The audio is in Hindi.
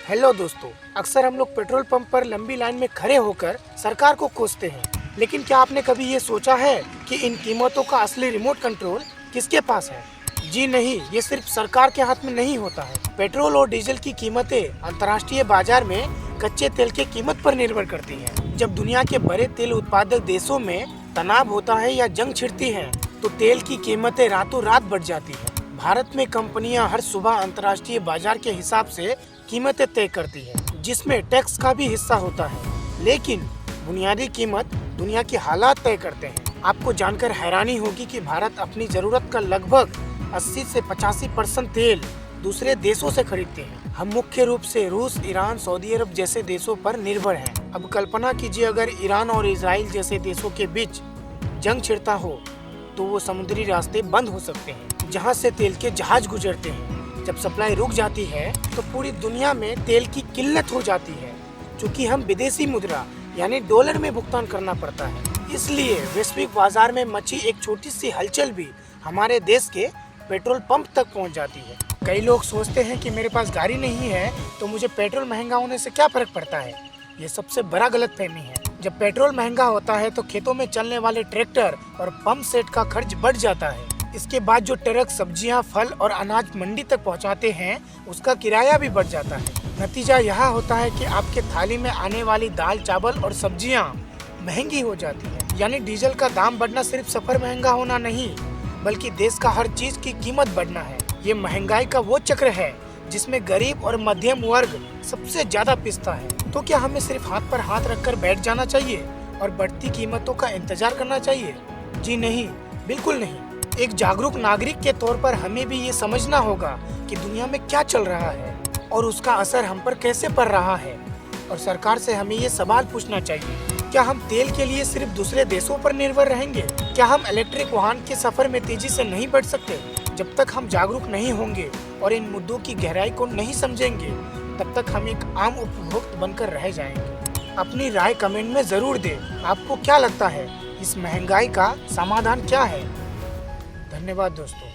हेलो दोस्तों, अक्सर हम लोग पेट्रोल पंप पर लंबी लाइन में खड़े होकर सरकार को कोसते हैं, लेकिन क्या आपने कभी ये सोचा है कि इन कीमतों का असली रिमोट कंट्रोल किसके पास है? जी नहीं, ये सिर्फ सरकार के हाथ में नहीं होता है। पेट्रोल और डीजल की कीमतें अंतर्राष्ट्रीय बाजार में कच्चे तेल की कीमत पर निर्भर करती हैं। जब दुनिया के बड़े तेल उत्पादक देशों में तनाव होता है या जंग छिड़ती है, तो तेल की कीमतें रातों रात बढ़ जाती है। भारत में कंपनियां हर सुबह अंतर्राष्ट्रीय बाजार के हिसाब से कीमतें तय करती है, जिसमें टैक्स का भी हिस्सा होता है, लेकिन बुनियादी कीमत दुनिया के हालात तय करते हैं। आपको जानकर हैरानी होगी कि भारत अपनी जरूरत का लगभग 80 से 85% तेल दूसरे देशों से खरीदते हैं। हम मुख्य रूप से रूस, ईरान, सऊदी अरब जैसे देशों पर निर्भर हैं। अब कल्पना कीजिए, अगर ईरान और इजराइल जैसे देशों के बीच जंग छिड़ता हो तो वो समुद्री रास्ते बंद हो सकते हैं जहाँ से तेल के जहाज गुजरते हैं। जब सप्लाई रुक जाती है तो पूरी दुनिया में तेल की किल्लत हो जाती है, क्योंकि हम विदेशी मुद्रा यानी डॉलर में भुगतान करना पड़ता है। इसलिए वैश्विक बाजार में मची एक छोटी सी हलचल भी हमारे देश के पेट्रोल पंप तक पहुंच जाती है। कई लोग सोचते हैं कि मेरे पास गाड़ी नहीं है तो मुझे पेट्रोल महंगा होने से क्या फर्क पड़ता है। ये सबसे बड़ा गलतफहमी है। जब पेट्रोल महंगा होता है तो खेतों में चलने वाले ट्रैक्टर और पंप सेट का खर्च बढ़ जाता है। इसके बाद जो ट्रक सब्जियां, फल और अनाज मंडी तक पहुंचाते हैं, उसका किराया भी बढ़ जाता है। नतीजा यह होता है कि आपके थाली में आने वाली दाल, चावल और सब्जियां महंगी हो जाती है। यानी डीजल का दाम बढ़ना सिर्फ सफर महंगा होना नहीं, बल्कि देश का हर चीज की कीमत बढ़ना है। ये महंगाई का वो चक्र है जिसमें गरीब और मध्यम वर्ग सबसे ज्यादा पिसता है। तो क्या हमें सिर्फ हाथ पर हाथ रखकर बैठ जाना चाहिए और बढ़ती कीमतों का इंतजार करना चाहिए? जी नहीं, बिल्कुल नहीं। एक जागरूक नागरिक के तौर पर हमें भी ये समझना होगा कि दुनिया में क्या चल रहा है और उसका असर हम पर कैसे पड़ रहा है। और सरकार से हमें ये सवाल पूछना चाहिए, क्या हम तेल के लिए सिर्फ दूसरे देशों पर निर्भर रहेंगे? क्या हम इलेक्ट्रिक वाहन के सफर में तेजी से नहीं बढ़ सकते? जब तक हम जागरूक नहीं होंगे और इन मुद्दों की गहराई को नहीं समझेंगे, तब तक हम एक आम उपभोक्ता बनकर रह जाएंगे। अपनी राय कमेंट में जरूर दें। आपको क्या लगता है, इस महंगाई का समाधान क्या है? धन्यवाद दोस्तों।